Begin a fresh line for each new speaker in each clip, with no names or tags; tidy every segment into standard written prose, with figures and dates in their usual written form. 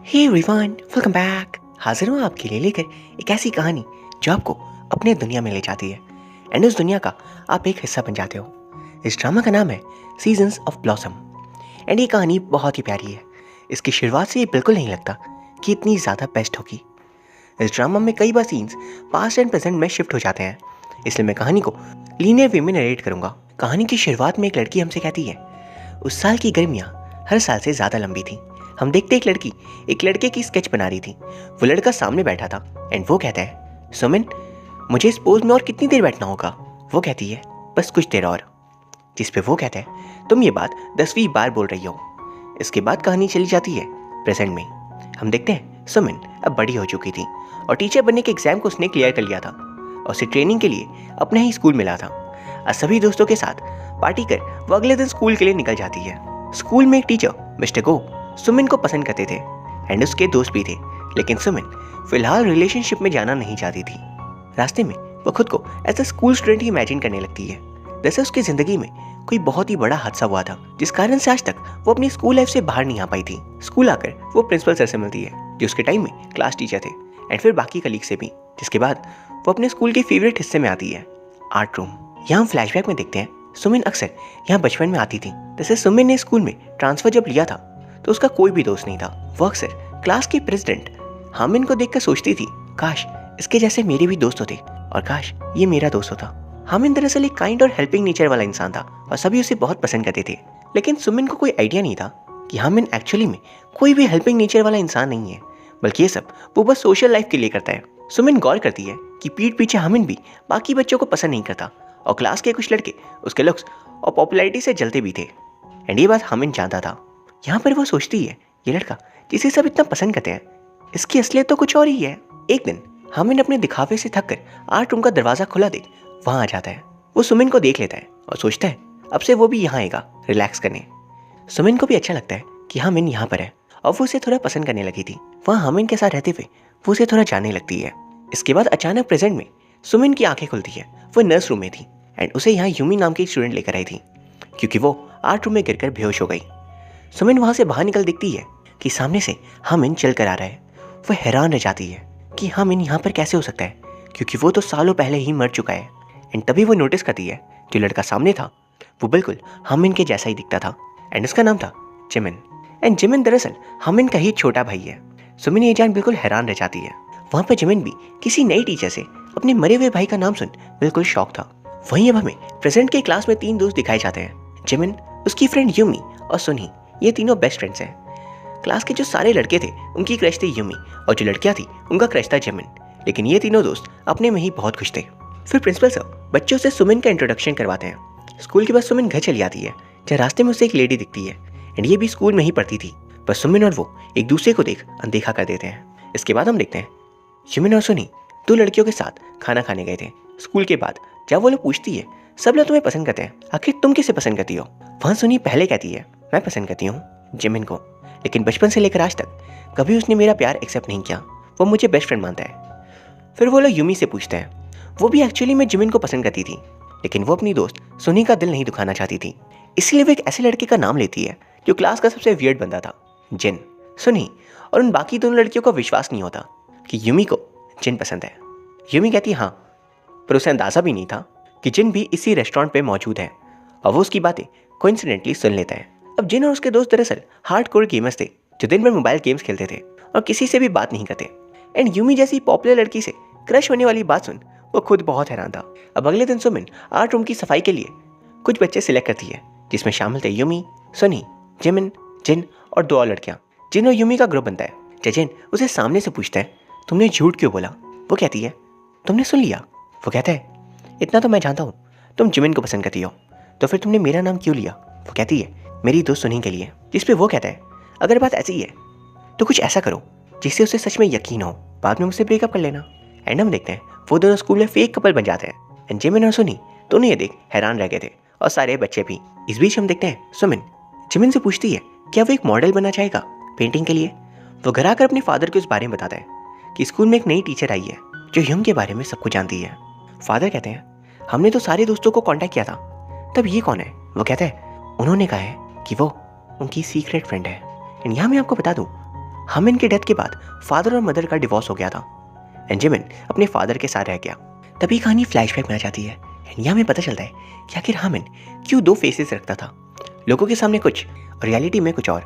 Hey everyone, welcome back. हाजिर हूँ आपके लिए लेकर एक ऐसी कहानी जो आपको अपने दुनिया में ले जाती है एंड उस दुनिया का आप एक हिस्सा बन जाते हो। इस ड्रामा का नाम है सीजन्स ऑफ ब्लॉसम एंड ये कहानी बहुत ही प्यारी है। इसकी शुरुआत से ये बिल्कुल नहीं लगता कि इतनी ज़्यादा बेस्ट होगी। इस ड्रामा में कई बार सीन्स पास्ट एंड प्रेजेंट में शिफ्ट हो जाते हैं, इसलिए मैं कहानी को लीनियर वे में नरेट करूँगा। कहानी की शुरुआत में एक लड़की हमसे कहती है उस साल की गर्मियाँ हर साल से ज़्यादा लंबी थी। हम देखते एक लड़की एक लड़के की स्केच बना रही थी। वो लड़का सामने बैठा था एंड वो कहता है सुमिन, मुझे इस पोज में और कितनी देर बैठना होगा? वो कहती है बस कुछ देर और। जिस पे वो कहता है तुम ये बात 10वीं बार बोल रही हो। इसके बाद कहानी चली जाती है प्रेजेंट में। हम देखते हैं सुमिन अब बड़ी हो चुकी थी और टीचर बनने के एग्जाम को उसने क्लियर कर लिया था और उसे ट्रेनिंग के लिए अपने ही स्कूल मिला था। और सभी दोस्तों के साथ पार्टी कर वो अगले दिन स्कूल के लिए निकल जाती है। स्कूल में एक टीचर मिस्टर गो सुमिन को पसंद करते थे एंड उसके दोस्त भी थे, लेकिन सुमिन फिलहाल रिलेशनशिप में जाना नहीं चाहती थी। रास्ते में वो खुद को एज अ स्कूल स्टूडेंट ही इमेजिन करने लगती है, जैसे उसकी जिंदगी में कोई बहुत ही बड़ा हादसा हुआ था जिस कारण से आज तक वो अपनी स्कूल लाइफ से बाहर नहीं आ पाई थी। स्कूल आकर वो प्रिंसिपल सर से मिलती है जो उसके टाइम में क्लास टीचर थे एंड फिर बाकी कलीग से भी। जिसके बाद वो अपने स्कूल के फेवरेट हिस्से में आती है, आर्ट रूम। यहाँ हम फ्लैशबैक में देखते हैं सुमिन अक्सर यहाँ बचपन में आती थी। जैसे सुमिन ने स्कूल में ट्रांसफर जब लिया था तो उसका कोई भी दोस्त नहीं था। वो अक्सर क्लास की प्रेसिडेंट हामिन को देखकर सोचती थी काश इसके जैसे मेरे भी दोस्त होते और काश ये मेरा दोस्त होता। हामिन दरअसल एक काइंड और हेल्पिंग नेचर वाला इंसान था और सभी उसे बहुत पसंद करते थे, लेकिन सुमिन को कोई आइडिया नहीं था कि हामिन एक्चुअली में कोई भी हेल्पिंग नेचर वाला इंसान नहीं है, बल्कि ये सब वो बस सोशल लाइफ के लिए करता है। सुमिन गौर करती है कि पीठ पीछे हामिन भी बाकी बच्चों को पसंद नहीं करता और क्लास के कुछ लड़के उसके लुक्स और पॉपुलैरिटी से जलते भी थे एंड ये बात हामिन जानता था। यहाँ पर वो सोचती है ये लड़का जिसे सब इतना पसंद करते हैं, इसकी असलियत तो कुछ और ही है। एक दिन हामिन अपने दिखावे से थक कर आर्ट रूम का दरवाजा खुला देख वहाँ आ जाता है। वो सुमिन को देख लेता है और सोचता है अब से वो भी यहाँ आएगा रिलैक्स करने। सुमिन को भी अच्छा लगता है कि हामिन यहाँ पर है और वो उसे थोड़ा पसंद करने लगी थी। वहाँ हामिन के साथ रहते हुए वो उसे थोड़ा जानने लगती है। इसके बाद अचानक प्रेजेंट में सुमिन की आंखें खुलती है। वो नर्स रूम में थी एंड उसे यहाँ यूमी नाम की स्टूडेंट लेकर आई थी क्योंकि वो आर्ट रूम में गिरकर बेहोश हो गई। सुमिन वहाँ से बाहर निकल दिखती है कि सामने से हामिन चल कर आ रहा है। वो हैरान रह जाती है कि हामिन यहाँ पर कैसे हो सकता है क्योंकि वो तो सालों पहले ही मर चुका है। एंड तभी वो नोटिस करती है जो लड़का सामने था वो बिल्कुल हामिन के जैसा ही दिखता था एंड उसका नाम था जिमिन। एंड जिमिन दरअसल हामिन का ही छोटा भाई है। सुमिन ये जान बिल्कुल हैरान रह जाती है। वहाँ पर जिमिन भी किसी नई टीचर से अपने मरे हुए भाई का नाम सुन बिल्कुल शॉक था। वहीं अब हमें प्रेजेंट के क्लास में 3 दोस्त दिखाए जाते हैं, जिमिन, उसकी फ्रेंड यूमी और सुनी। ये तीनों बेस्ट फ्रेंड्स हैं। क्लास के जो सारे लड़के थे उनकी क्रश थी यूमी और जो लड़कियां थी उनका क्रश था जिमिन, लेकिन ये तीनों दोस्त अपने में ही बहुत खुश थे। फिर प्रिंसिपल सर बच्चों से सुमिन का इंट्रोडक्शन करवाते हैं। स्कूल के बाद सुमिन घर चली आती है जहाँ रास्ते में उसे एक लेडी दिखती है एंड ये भी स्कूल में ही पढ़ती थी, पर सुमिन और वो एक दूसरे को देख अनदेखा कर देते हैं। इसके बाद हम देखते हैं यूमिन और सुनी 2 लड़कियों के साथ खाना खाने गए थे। स्कूल के बाद जब वो लोग पूछती है सब लोग तुम्हें पसंद करते हैं, आखिर तुम किसे पसंद करती हो? वहाँ सुनी पहले कहती है मैं पसंद करती हूँ जिमिन को, लेकिन बचपन से लेकर आज तक कभी उसने मेरा प्यार एक्सेप्ट नहीं किया, वो मुझे बेस्ट फ्रेंड मानता है। फिर वो लोग यूमी से पूछते हैं वो भी एक्चुअली में जिमिन को पसंद करती थी, लेकिन वो अपनी दोस्त सुनी का दिल नहीं दुखाना चाहती थी, इसलिए वो एक ऐसे लड़के का नाम लेती है जो क्लास का सबसे वियर्ड बंदा था, जिन। सुनी और उन बाकी दोनों लड़कियों को विश्वास नहीं होता कि यूमी को जिन पसंद है। यूमी कहती हाँ, पर उसे अंदाज़ा भी नहीं था कि जिन भी इसी रेस्टोरेंट पे मौजूद है और वो उसकी बातें कोइंसिडेंटली सुन लेता है। अब जिन और उसके दोस्त दरअसल हार्डकोर गेमर्स थे जो दिन भर मोबाइल गेम्स खेलते थे और किसी से भी बात नहीं करते। एंड यूमी जैसी पॉपुलर लड़की से क्रश होने वाली बात सुन वो खुद बहुत हैरान था। अब अगले दिन सुमिन आर्ट रूम की सफाई के लिए कुछ बच्चे सिलेक्ट करती है जिसमें शामिल थे यूमी, सुनी, जिमिन, जिन और 2 और लड़कियाँ। जिन और यूमी का ग्रुप बनता है। जिन उसे सामने से पूछता है तुमने झूठ क्यों बोला? वो कहती है तुमने सुन लिया? वो कहता है इतना तो मैं जानता हूँ तुम जिमिन को पसंद करती हो, तो फिर तुमने मेरा नाम क्यों लिया? वो कहती है मेरी दोस्त सुनी के लिए। जिस पे वो कहता है अगर बात ऐसी ही है तो कुछ ऐसा करो जिससे उसे सच में यकीन हो, बाद में मुझसे ब्रेकअप कर लेना। एंड हम देखते हैं वो दोनों स्कूल में फेक कपल बन जाते हैं एंड जिमिन और सुनी दोनों ये देख हैरान रह गए थे और सारे बच्चे भी। इस बीच हम देखते हैं सुमिन जिमिन से पूछती है क्या वो एक मॉडल बनना चाहेगा पेंटिंग के लिए। वो घर आकर अपने फादर को इस बारे में बताता है कि स्कूल में एक नई टीचर आई है जो यूम के बारे में सब कुछ जानती है। फादर कहते हैं हमने तो सारे दोस्तों को कांटेक्ट किया था, तब ये कौन है? वो कहता है उन्होंने कहा है कि वो उनकी सीक्रेट फ्रेंड है। एंड यहाँ मैं आपको बता दूँ हामिन की डेथ के बाद फादर और मदर का डिवोर्स हो गया था एंड जिमिन अपने फादर के साथ रह गया। तभी कहानी फ्लैशबैक में आ जाती है एंड यहाँ हमें पता चलता है कि आखिर हामिन क्यों दो फेसेस रखता था, लोगों के सामने कुछ और रियलिटी में कुछ और।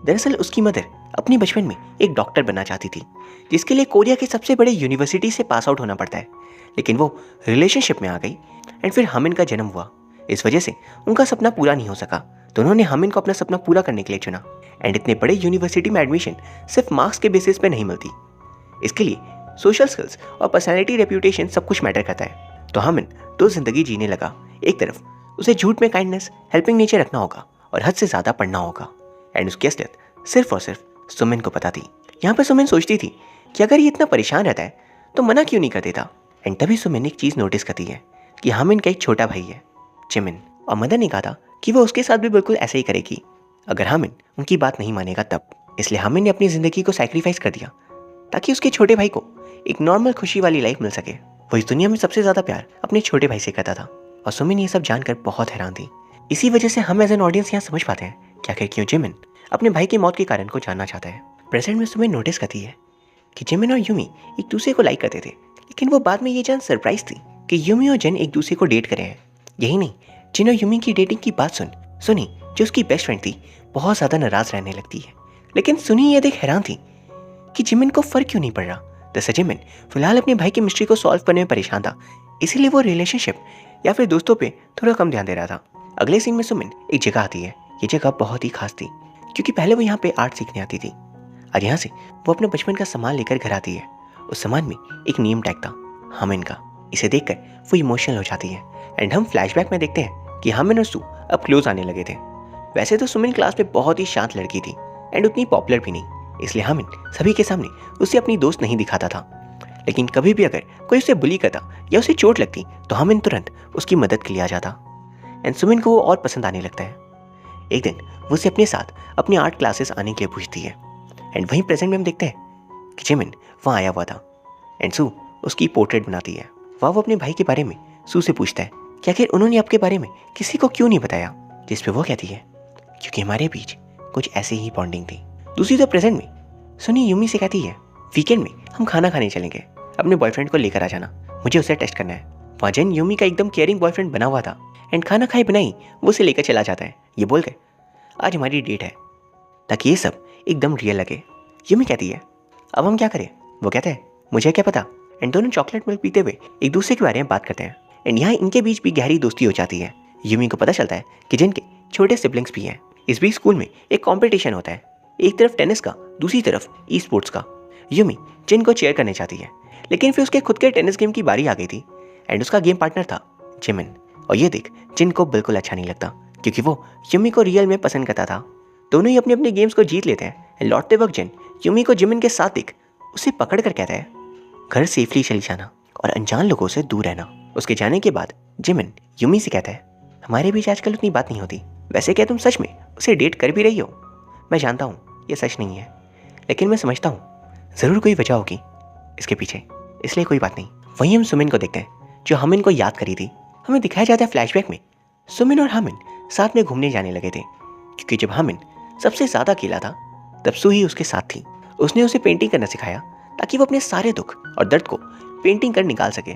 दरअसल उसकी मदर अपने बचपन में एक डॉक्टर बनना चाहती थी, जिसके लिए कोरिया के सबसे बड़े यूनिवर्सिटी से पास आउट होना पड़ता है, लेकिन वो रिलेशनशिप में आ गई एंड फिर हामिन का जन्म हुआ। इस वजह से उनका सपना पूरा नहीं हो सका, तो उन्होंने हामिन को अपना सपना पूरा करने के लिए चुना। एंड इतने बड़े यूनिवर्सिटी में एडमिशन सिर्फ मार्क्स के बेसिस पे नहीं मिलती, इसके लिए सोशल स्किल्स और पर्सनैलिटी रेप्यूटेशन सब कुछ मैटर करता है। तो हामिन दो जिंदगी जीने लगा। एक तरफ उसे झूठ में काइंडनेस, हेल्पिंग नेचर रखना होगा और हद से ज़्यादा पढ़ना होगा। एंड उसकी असलियत सिर्फ और सिर्फ सुमिन को पता थी। यहाँ पर सुमिन सोचती थी कि अगर ये इतना परेशान रहता है तो मना क्यों नहीं कर देता। एंड तभी सुमिन एक चीज़ नोटिस करती है कि हामिन का एक छोटा भाई है, जिमिन, और मदर ने कहा था कि वो उसके साथ भी बिल्कुल ऐसे ही करेगी अगर हामिन उनकी बात नहीं मानेगा तब। इसलिए हामिन ने अपनी ज़िंदगी को सैक्रिफाइस कर दिया ताकि उसके छोटे भाई को एक नॉर्मल खुशी वाली लाइफ मिल सके। वो इस दुनिया में सबसे ज़्यादा प्यार अपने छोटे भाई से करता था और सुमिन ये सब जानकर बहुत हैरान थी। इसी वजह से हम एज एन ऑडियंस यहाँ समझ पाते हैं कि आखिर क्यों जिमिन अपने भाई की मौत के कारण को जानना चाहता है। प्रेजेंट में सुमिन नोटिस करती है कि जिमिन और यूमी एक दूसरे को लाइक करते थे, लेकिन वो बाद में ये जान सरप्राइज थी कि यूमी और जिन एक दूसरे को डेट करे हैं। यही नहीं, जिन और यूमी की डेटिंग की बात सुनी जो उसकी बेस्ट फ्रेंड थी बहुत ज़्यादा नाराज रहने लगती है। लेकिन सुनी ये देख हैरान थी कि जिमिन को फर्क क्यों नहीं पड़ रहा। दरअसल जिमिन फिलहाल अपने भाई की मिस्ट्री को सॉल्व करने में परेशान था, इसीलिए वो रिलेशनशिप या फिर दोस्तों पे थोड़ा कम ध्यान दे रहा था। अगले सीन में सुमिन एक जगह आती है। ये जगह बहुत ही खास थी क्योंकि पहले वो यहाँ पे आर्ट सीखने आती थी और यहाँ से वो अपने बचपन का सामान लेकर घर आती है। उस सामान में एक नेम टैग था, हामिन का। इसे देखकर वो इमोशनल हो जाती है एंड हम फ्लैशबैक में देखते हैं कि हामिन और सू अब क्लोज आने लगे थे। वैसे तो सुमिन क्लास में बहुत ही शांत लड़की थी एंड उतनी पॉपुलर भी नहीं, इसलिए हामिन सभी के सामने उसे अपनी दोस्त नहीं दिखाता था। लेकिन कभी भी अगर कोई उसे बुली करता या उसे चोट लगती तो हामिन तुरंत उसकी मदद के लिए आ जाता एंड सुमिन को वो और पसंद आने लगता है। एक दिन वो उसे अपने साथ अपनी आर्ट क्लासेस आने के लिए पूछती है एंड वहीं प्रेजेंट में हम देखते हैं कि जिमिन वहाँ आया हुआ था एंड सू उसकी पोर्ट्रेट बनाती है। वहाँ वो अपने भाई के बारे में सू से पूछता है कि आखिर उन्होंने आपके बारे में किसी को क्यों नहीं बताया, जिस पे वो कहती है क्योंकि हमारे बीच कुछ ऐसी ही बॉन्डिंग थी। दूसरी तरफ प्रेजेंट में सुनी यूमी से कहती है वीकेंड में हम खाना खाने चलेंगे, अपने बॉयफ्रेंड को लेकर आ जाना, मुझे उसे टेस्ट करना है। वहाँ जिन यूमी का एकदम केयरिंग बॉयफ्रेंड बना हुआ था एंड खाना खाए बिना ही वो उसे लेकर चला जाता है, ये बोल कर आज हमारी डेट है, ताकि ये सब एकदम रियल लगे। यूमी कहती है अब हम क्या करें। वो कहता है मुझे क्या पता। एंड दोनों चॉकलेट मिल्क पीते हुए एक दूसरे के बारे में बात करते हैं एंड यहाँ इनके बीच भी गहरी दोस्ती हो जाती है। यूमी को पता चलता है कि जिन के छोटे सिबलिंग्स भी हैं। इस बीच स्कूल में एक कंपटीशन होता है, एक तरफ टेनिस का, दूसरी तरफ ई स्पोर्ट्स का। यूमी जिन को चेयर करने चाहती है, लेकिन फिर उसके खुद के टेनिस गेम की बारी आ गई थी एंड उसका गेम पार्टनर था जिमिन। और ये देख जिन को बिल्कुल अच्छा नहीं लगता क्योंकि वो यूमी को रियल में पसंद करता था। दोनों ही अपने अपने गेम्स को जीत लेते हैं एंड लौटते वक्त जिन यूमी को जिमिन के साथ देख उसे पकड़ कर कहता है घर सेफली चली जाना और अनजान लोगों से दूर रहना। उसके जाने के बाद जिमिन यूमी से कहता है हमारे बीच आजकल उतनी बात नहीं होती, वैसे क्या तुम सच में उसे डेट कर भी रही हो। मैं जानता हूँ ये सच नहीं है, लेकिन मैं समझता हूँ ज़रूर कोई वजह होगी इसके पीछे, इसलिए कोई बात नहीं। वहीं हम सुमिन को देखते हैं जो हामिन को याद करी थी। हमें दिखाया जाता है फ्लैशबैक में सुमिन और हामिन साथ में घूमने जाने लगे थे क्योंकि जब हामिन सबसे ज़्यादा अकेला था तब सू ही उसके साथ थी। उसने उसे पेंटिंग करना सिखाया ताकि वो अपने सारे दुख और दर्द को पेंटिंग कर निकाल सके।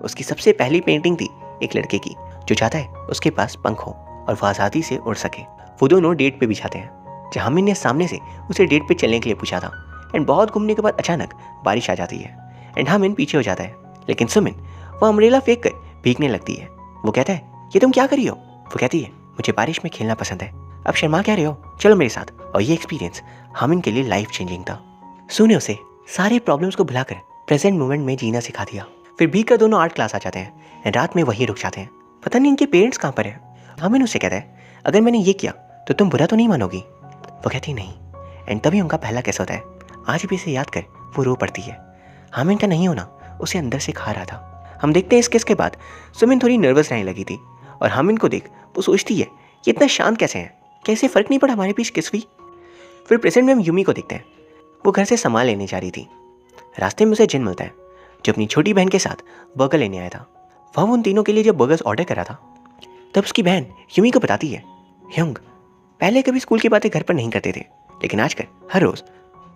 उसकी सबसे पहली पेंटिंग थी एक लड़के की जो चाहता है उसके पास पंख हो और वह आज़ादी से उड़ सके। वो दोनों डेट पे भी जाते हैं जहाँ हामिन ने सामने से उसे डेट पे चलने के लिए पूछा था एंड बहुत घूमने के बाद अचानक बारिश आ जाती है एंड हामिन पीछे हो जाता है, लेकिन सुमिन वो अम्ब्रेला फेंक कर भीगने लगती है। वो कहता है ये तुम क्या कर रही हो। वो कहती है मुझे बारिश में खेलना पसंद है, अब शर्मा क्या रहे हो, चलो मेरे साथ। और ये एक्सपीरियंस हामिन के लिए लाइफ चेंजिंग था। सू ने उसे सारे प्रॉब्लम्स को भुलाकर प्रेजेंट मोमेंट में जीना सिखा दिया। फिर भीग कर दोनों आर्ट क्लास आ जाते हैं एंड रात में वहीं रुक जाते हैं। पता नहीं इनके पेरेंट्स कहाँ पर हैं। हामिन उससे कहता है अगर मैंने ये किया तो तुम बुरा तो नहीं मानोगी। वो कहती नहीं एंड तभी उनका पहला किस होता है। आज भी इसे याद कर वो रो पड़ती है। हामिन का नहीं होना उसे अंदर से खा रहा था। हम देखते हैं इस किस के बाद सुमिन थोड़ी नर्वस रहने लगी थी और हामिन को देख वो सोचती है कि इतना शांत कैसे हैं, कैसे फ़र्क नहीं पड़ा हमारे बीच किस हुई। फिर प्रेजेंट में हम यूमी को देखते हैं। वो घर से सामान लेने जा रही थी। रास्ते में उसे जिन मिलता है जो अपनी छोटी बहन के साथ बर्गर लेने आया था। वह उन तीनों के लिए जब बर्गर्स ऑर्डर करा था तब उसकी बहन यूमी को बताती है ह्योंग पहले कभी स्कूल की बातें घर पर नहीं करते थे, लेकिन आजकल हर रोज़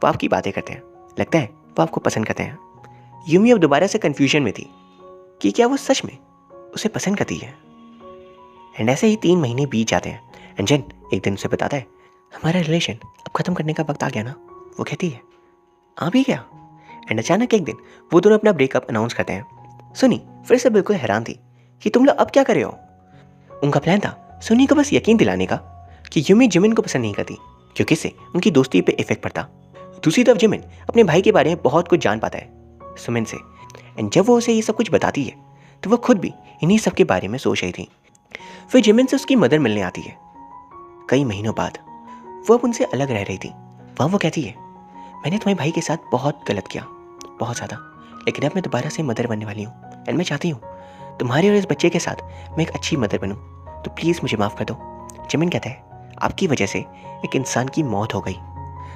वो आपकी बातें करते हैं, लगता है वो आपको पसंद करते हैं। यूमी अब दोबारा से कन्फ्यूजन में थी कि क्या वो सच में उसे पसंद करती है। एंड ऐसे ही 3 महीने बीत जाते हैं एंड जेन एक दिन उसे बताता है, हमारा रिलेशन अब ख़त्म करने का वक्त आ गया ना। वो कहती है, आ भी गया। एंड अचानक एक दिन वो दोनों अपना ब्रेकअप अनाउंस करते हैं। सुनी फिर से बिल्कुल हैरान थी कि तुम लोग अब क्या कर रहे हो। उनका प्लान था सुनी को बस यकीन दिलाने का कि यूमी जिमिन को पसंद नहीं करती, क्योंकि इससे उनकी दोस्ती पे इफेक्ट पड़ता। दूसरी तरफ जिमिन अपने भाई के बारे में बहुत कुछ जान पाता है सुमिन से, एंड जब वो उसे ये सब कुछ बताती है तो वो खुद भी इन्हीं सब के बारे में सोच रही थी। फिर जिमिन से उसकी मदर मिलने आती है। कई महीनों बाद वो अब उनसे अलग रह रही थी। वहाँ वो कहती है, मैंने तुम्हारे भाई के साथ बहुत गलत किया, बहुत ज़्यादा, लेकिन अब मैं दोबारा से मदर बनने वाली हूँ एंड मैं चाहती हूँ तुम्हारे और इस बच्चे के साथ मैं एक अच्छी मदर बनूँ, तो प्लीज़ मुझे माफ़ कर दो। जिमिन कहता है, आपकी वजह से एक इंसान की मौत हो गई।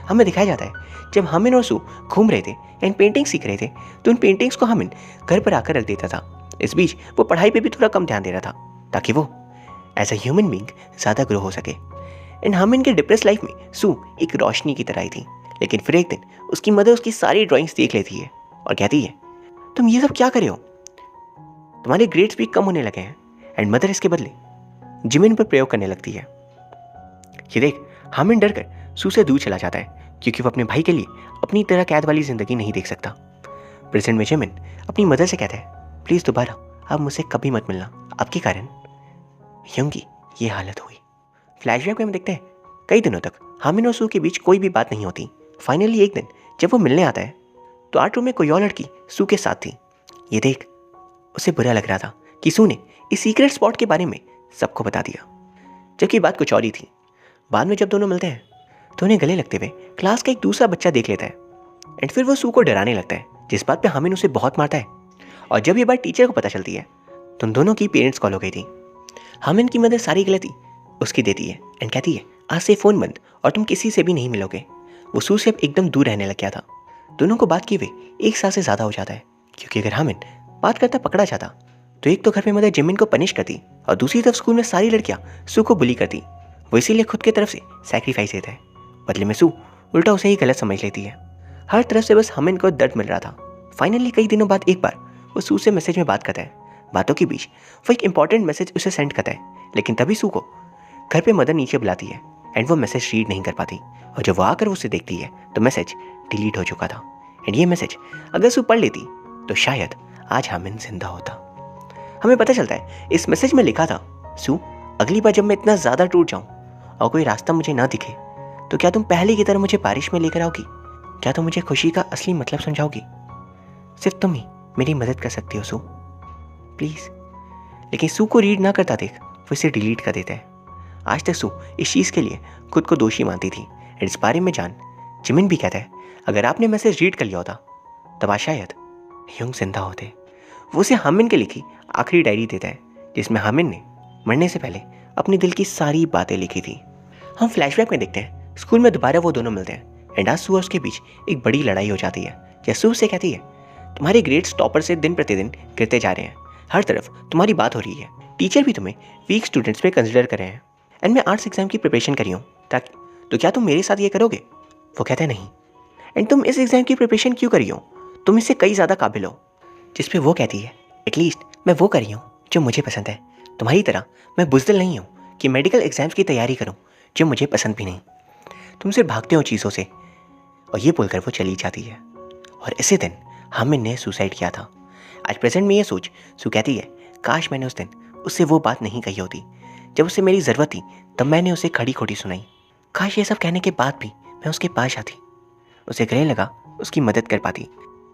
हमें दिखाया जाता है जब हामिन और सू घूम रहे थे एंड पेंटिंग सीख रहे थे तो उन पेंटिंग्स को हामिन घर पर आकर रख देता था। इस बीच वो पढ़ाई पे भी थोड़ा कम ध्यान दे रहा था ताकि वो एज अ ह्यूमन बीइंग ज़्यादा ग्रो हो सके। एंड हामिन के डिप्रेस लाइफ में सू एक रोशनी की तरह आई थी, लेकिन फिर एक दिन उसकी मदर उसकी सारी ड्राइंग्स देख लेती है और कहती है, तुम ये सब क्या कर रहे हो, तुम्हारे ग्रेड्स भी कम होने लगे हैं। एंड मदर इसके बदले जिमिन पर प्रयोग करने लगती है। ये देख हामिन डर कर सू से दूर चला जाता है, क्योंकि वो अपने भाई के लिए अपनी तरह कैद वाली जिंदगी नहीं देख सकता। प्रेजेंट में जिमिन अपनी मदर से कहता है, प्लीज़ दोबारा अब मुझसे कभी मत मिलना, आपके कारण ह्यूंग की ये हालत हुई। फ्लैशबैक में हम देखते हैं कई दिनों तक हामिन और सू के बीच कोई भी बात नहीं होती। फाइनली एक दिन जब वो मिलने आता है तो आर्ट रूम में कोई और लड़की सू के साथ थी। ये देख उसे बुरा लग रहा था कि सू ने इस सीक्रेट स्पॉट के बारे में सबको बता दिया, जबकि बात कुछ और ही थी। बाद में जब दोनों मिलते हैं तो उन्हें गले लगते हुए क्लास का एक दूसरा बच्चा देख लेता है एंड फिर वो सू को डराने लगता है, जिस बात पे हामिन उसे बहुत मारता है। और जब ये बात टीचर को पता चलती है तो उन दोनों की पेरेंट्स कॉल हो गई थी। हामिन की मदर सारी गलती उसकी देती है एंड कहती है, आज से फ़ोन बंद और तुम किसी से भी नहीं मिलोगे। वो सू से अब एकदम दूर रहने लग गया था। दोनों को बात किए हुए 1 साल से ज़्यादा हो जाता है, क्योंकि अगर हामिन बात करता पकड़ा जाता तो एक तो घर में मदर जिमिन को पनिश करती और दूसरी तरफ स्कूल में सारी लड़कियां सू को बुली करती। वो इसीलिए खुद की तरफ से सैक्रिफाइस देता है, बदले में सू उल्टा उसे ही गलत समझ लेती है। हर तरफ से बस हामिन को दर्द मिल रहा था। फाइनली कई दिनों बाद एक बार वो सू से मैसेज में बात करता है। बातों के बीच वो एक इंपॉर्टेंट मैसेज उसे सेंड करता है, लेकिन तभी सू को घर पे मदर नीचे बुलाती है एंड वो मैसेज रीड नहीं कर पाती। और जब वो आकर उसे देखती है तो मैसेज डिलीट हो चुका था। एंड ये मैसेज अगर सू पढ़ लेती तो शायद आज हामिन जिंदा होता। हमें पता चलता है इस मैसेज में लिखा था, सू अगली बार जब मैं इतना ज़्यादा टूट जाऊँ और कोई रास्ता मुझे ना दिखे तो क्या तुम पहले की तरह मुझे बारिश में लेकर आओगी? क्या तुम मुझे खुशी का असली मतलब समझाओगी? सिर्फ तुम ही मेरी मदद कर सकती हो सू, प्लीज़। लेकिन सू को रीड ना करता देख वो इसे डिलीट कर देता है। आज तक सू इस चीज़ के लिए खुद को दोषी मानती थी। एंड इस बारे में जान जिमिन भी कहता है, अगर आपने मैसेज रीड कर लिया होता तब आज शायद ह्यूंग जिंदा होते। वो उसे हामिन के लिखी आखिरी डायरी देता है, जिसमें हामिन ने मरने से पहले अपने दिल की सारी बातें लिखी थी। हम फ्लैशबैक में देखते हैं स्कूल में दोबारा वो दोनों मिलते हैं एंड आज सू और उसके बीच एक बड़ी लड़ाई हो जाती है। जैसे सू से कहती है, तुम्हारे ग्रेड्स टॉपर से दिन प्रतिदिन गिरते जा रहे हैं, हर तरफ तुम्हारी बात हो रही है, टीचर भी तुम्हें वीक स्टूडेंट्स में कंसिडर कर रहे हैं एंड मैं आर्ट्स एग्जाम की प्रिपरेशन करी हूँ ताकि, तो क्या तुम मेरे साथ ये करोगे? वो कहते हैं नहीं। एंड तुम इस एग्जाम की प्रिपरेशन क्यों करी हो, तुम इससे कई ज़्यादा काबिल हो। जिस पे वो कहती है, एटलीस्ट मैं वो करी हूँ जो मुझे पसंद है, तुम्हारी तरह मैं बुज़दिल नहीं हूँ कि मेडिकल एग्जाम्स की तैयारी करूँ जो मुझे पसंद भी नहीं। तुम सिर्फ भागते हो चीज़ों से। और ये बोलकर वो चली जाती है। और इसी दिन हामिन ने सुसाइड किया था। आज प्रेजेंट में ये सोच सू कहती है, काश मैंने उस दिन उससे वो बात नहीं कही होती, जब उसे मेरी ज़रूरत थी तब मैंने उसे खड़ी खोटी सुनाई। काश ये सब कहने के बाद भी मैं उसके पास आती, उसे गले लगा उसकी मदद कर पाती।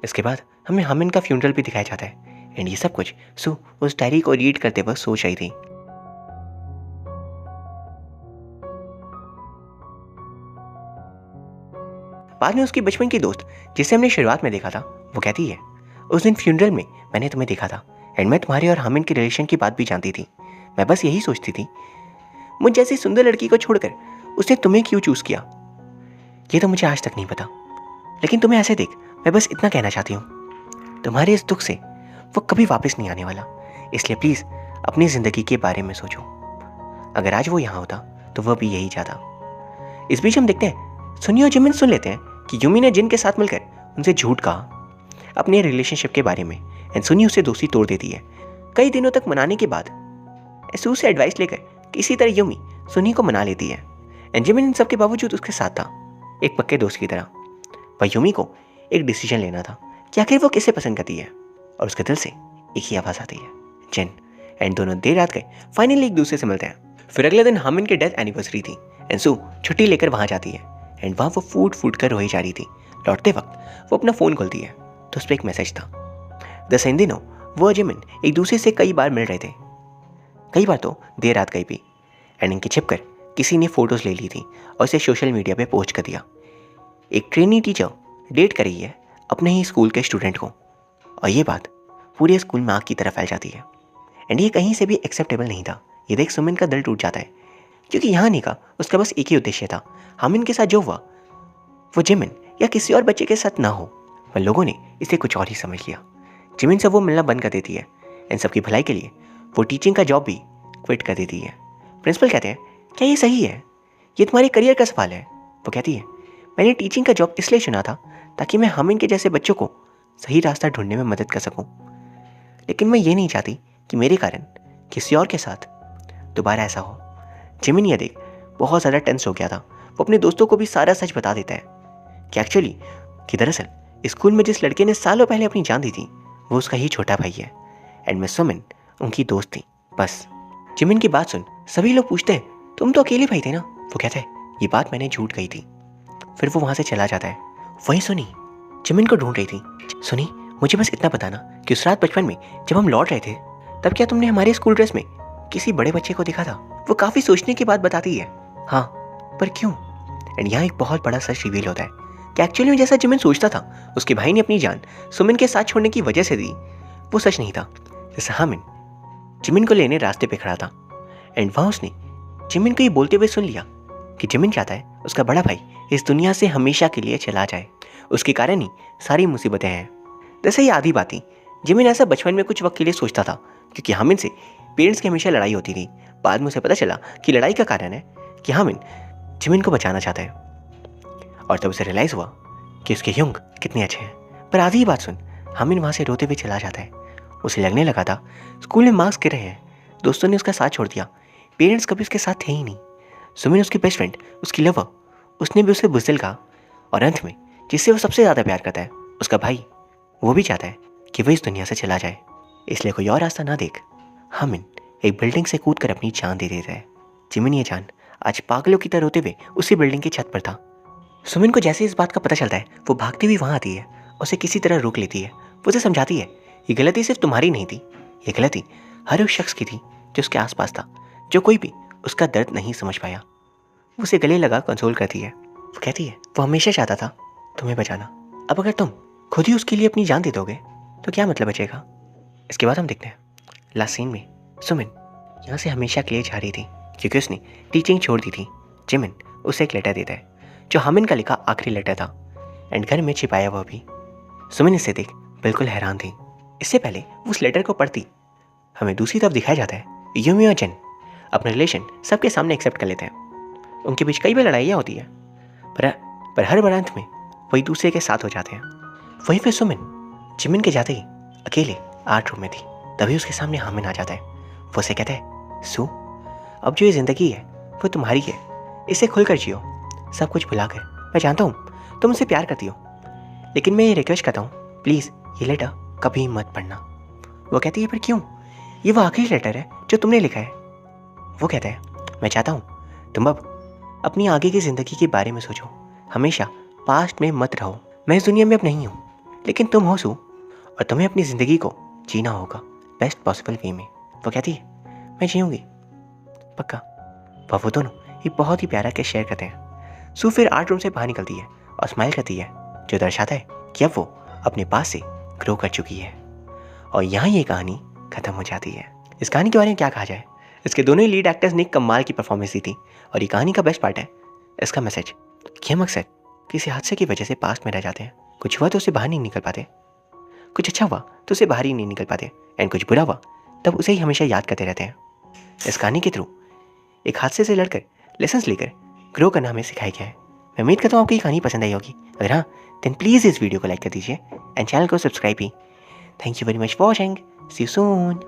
इसके बाद हमें हामिन का फ्यूनरल भी दिखाया जाता है एंड ये सब कुछ सू उस डायरी को रीड करते वक्त सोच रही थी। बाद में उसकी बचपन की दोस्त जिसे हमने शुरुआत में देखा था वो कहती है, उस दिन फ्यूनरल में मैंने तुम्हें देखा था एंड मैं तुम्हारे और हामिन के रिलेशन की बात भी जानती थी। मैं बस यही सोचती थी, मुझ जैसी सुंदर लड़की को छोड़कर उसने तुम्हें क्यों चूज़ किया, ये तो मुझे आज तक नहीं पता। लेकिन तुम्हें ऐसे देख मैं बस इतना कहना चाहती हूँ, तुम्हारे इस दुख से वो कभी वापस नहीं आने वाला, इसलिए प्लीज़ अपनी ज़िंदगी के बारे में सोचो। अगर आज वो यहाँ होता तो वह भी यही चाहता। इस बीच हम देखते हैं सुनी और जिमिन सुन लेते हैं कि यूमी ने जिन के साथ मिलकर उनसे झूठ कहा अपने रिलेशनशिप के बारे में, एंड सुनी उससे दोस्ती तोड़ देती है। कई दिनों तक मनाने के बाद सू से एडवाइस लेकर किसी तरह यूमी सुनी को मना लेती है, एंड जिमिन इन सब के बावजूद उसके साथ था, एक पक्के दोस्त की तरह। पर यूमी को एक डिसीजन लेना था कि आखिर वो किसे पसंद करती है, और उसके दिल से एक ही आवाज़ आती है, जिन। एंड दोनों देर रात गए फाइनली एक दूसरे से मिलते हैं। फिर अगले दिन हामिन की डेथ एनिवर्सरी थी, एंड सू छुट्टी लेकर वहाँ जाती है, एंड वहाँ वो फूट कर रोई जा रही थी। लौटते वक्त वो अपना फ़ोन खोलती है तो उस पर एक मैसेज था। इन दिनों वो और जिमिन एक दूसरे से कई बार मिल रहे थे, कई बार तो देर रात गई भी, एंड इनके छिपकर किसी ने फ़ोटोज़ ले ली थी और इसे सोशल मीडिया पे पोस्ट कर दिया। एक ट्रेनी टीचर डेट कर रही है अपने ही स्कूल के स्टूडेंट को, और ये बात पूरे स्कूल में आग की तरह फैल जाती है। एंड ये कहीं से भी एक्सेप्टेबल नहीं था। ये देख सुमिन का दिल टूट जाता है, क्योंकि यहाँ आने का उसका बस एक ही उद्देश्य था, हामिन के साथ जो हुआ वो जिमिन या किसी और बच्चे के साथ ना हो। पर लोगों ने इसे कुछ और ही समझ लिया। जिमिन से वो मिलना बंद कर देती है, एंड सबकी भलाई के लिए वो टीचिंग का जॉब भी क्विट कर देती है। प्रिंसिपल कहते हैं, क्या ये सही है? ये तुम्हारे करियर का सवाल है। वो कहती है, मैंने टीचिंग का जॉब इसलिए चुना था ताकि मैं हामिन के जैसे बच्चों को सही रास्ता ढूंढने में मदद कर सकूं। लेकिन मैं ये नहीं चाहती कि मेरे कारण किसी और के साथ दोबारा ऐसा हो। जिमिन ये देख बहुत ज़्यादा टेंस हो गया था। वो अपने दोस्तों को भी सारा सच बता देता है कि दरअसल स्कूल में जिस लड़के ने सालों पहले अपनी जान दी थी वो उसका ही छोटा भाई है, एंड मैं सुमिन उनकी दोस्त थी बस। जिमिन की बात सुन सभी लोग पूछते हैं, तुम तो अकेले भाई थे ना? वो कहता है, ये बात मैंने झूठ कही थी। फिर वो वहाँ से चला जाता है। वही सुनी जिमिन को ढूंढ रही थी। सुनी, मुझे बस इतना बताना कि उस रात बचपन में जब हम लौट रहे थे तब क्या तुमने हमारे स्कूल ड्रेस में किसी बड़े बच्चे को देखा था? वो काफ़ी सोचने की बात बताती है। हाँ, पर क्यों? एंड यहाँ एक बहुत बड़ा सच रिवील होता है कि एक्चुअली में जैसा जिमिन सोचता था उसके भाई ने अपनी जान सुमिन के साथ छोड़ने की वजह से दी, वो सच नहीं था। जैसे हामिन जिमिन को लेने रास्ते पे खड़ा था, एंड वहाँ उसने जिमिन को ये बोलते हुए सुन लिया कि जिमिन चाहता है उसका बड़ा भाई इस दुनिया से हमेशा के लिए चला जाए, उसके कारण ही सारी मुसीबतें हैं। जैसे ये आधी बात थी, जिमिन ऐसा बचपन में कुछ वक्त के लिए सोचता था, क्योंकि हामिन से पेरेंट्स की हमेशा लड़ाई होती थी। बाद में उसे पता चला कि लड़ाई का कारण है कि हामिन जिमिन को बचाना चाहता है, और तब उसे रियलाइज़ हुआ कि उसके युंग कितने अच्छे हैं। पर आधी ही बात सुन हामिन वहाँ से रोते हुए चला जाता है। उसे लगने लगा था स्कूल में मार्क्स गिर रहे हैं, दोस्तों ने उसका साथ छोड़ दिया, पेरेंट्स कभी उसके साथ थे ही नहीं। सुमिन उसकी बेस्ट फ्रेंड, उसकी लवर, उसने भी उसे बुज़दिल कहा, और अंत में जिससे वो सबसे ज़्यादा प्यार करता है उसका भाई, वो भी चाहता है कि वह इस दुनिया से चला जाए। इसलिए कोई और रास्ता ना देख हामिन एक बिल्डिंग से कूद कर अपनी जान दे देता है। जिमिन ये जान आज पागलों की तरह रोते हुए उसी बिल्डिंग की छत पर था। सुमिन को जैसे इस बात का पता चलता है वो भागती हुई वहाँ आती है, उसे किसी तरह रोक लेती है। वो उसे समझाती है ये गलती सिर्फ तुम्हारी नहीं थी, ये गलती हर उस शख्स की थी जो उसके आसपास था, जो कोई भी उसका दर्द नहीं समझ पाया। वो उसे गले लगा कंसोल करती है। वो कहती है वो हमेशा चाहता था तुम्हें बचाना, अब अगर तुम खुद ही उसके लिए अपनी जान दे दोगे तो क्या मतलब बचेगा। इसके बाद हम देखते हैं लास्ट सीन में सुमिन यहाँ से हमेशा के लिए जा रही थी क्योंकि उसने टीचिंग छोड़ दी थी। जिमिन उसे एक लेटर देता है जो हामिन का लिखा आखिरी लेटर था, एंड घर में छिपाया हुआ भी। सुमिन इसे देख बिल्कुल हैरान थी। इससे पहले वो उस लेटर को पढ़ती हमें दूसरी तरफ दिखाया जाता है यूमी और जिन अपना रिलेशन सबके सामने एक्सेप्ट कर लेते हैं। उनके बीच कई बार लड़ाइयाँ होती है, पर हर बार अंत में वही दूसरे के साथ हो जाते हैं। वहीं फिर सुमिन जिमिन के जाते ही अकेले आर्ट रूम में थी, तभी उसके सामने हामिन आ जाता है। वो उसे कहता है सू, अब जो ये ज़िंदगी है वो तुम्हारी है, इसे खुलकर जियो, सब कुछ भुलाकर। मैं जानता हूँ तुम मुझसे प्यार करती हो, लेकिन मैं ये रिक्वेस्ट करता हूँ प्लीज़ ये लेटर कभी मत पढ़ना। वो कहती है पर क्यों? ये वो आखिरी लेटर है जो तुमने लिखा है। वो कहता है मैं चाहता हूँ तुम अब अपनी आगे की ज़िंदगी के बारे में सोचो, हमेशा पास्ट में मत रहो। मैं इस दुनिया में अब नहीं हूँ, लेकिन तुम हो सू, और तुम्हें अपनी ज़िंदगी को जीना होगा बेस्ट पॉसिबल वे में। वो कहती है मैं जीऊँगी पक्का। वो दोनों एक बहुत ही प्यारा केस शेयर करते हैं। सू फिर आर्ट रूम से बाहर निकलती है और स्माइल करती है, जो दर्शाता है कि अब वो अपने पास से ग्रो कर चुकी है। और यहाँ ये कहानी ख़त्म हो जाती है। इस कहानी के बारे में क्या कहा जाए, इसके दोनों ही लीड एक्टर्स ने कमाल की परफॉर्मेंस दी थी, और ये कहानी का बेस्ट पार्ट है इसका मैसेज कि हम अक्सर किसी हादसे की वजह से पास्ट में रह जाते हैं। कुछ हुआ तो उसे बाहर नहीं निकल पाते, कुछ अच्छा हुआ तो उसे बाहर ही नहीं निकल पाते, एंड कुछ बुरा हुआ तब उसे ही हमेशा याद करते रहते हैं। इस कहानी के थ्रू एक हादसे से लड़कर लेसन्स लेकर ग्रो करना हमें सिखाया गया है। मैं उम्मीद करता हूँ आपको ये कहानी पसंद आई होगी। अगर हाँ, देन प्लीज़ इस वीडियो को लाइक कर दीजिए एंड चैनल को सब्सक्राइब भी। Thank you very much for watching. See you soon.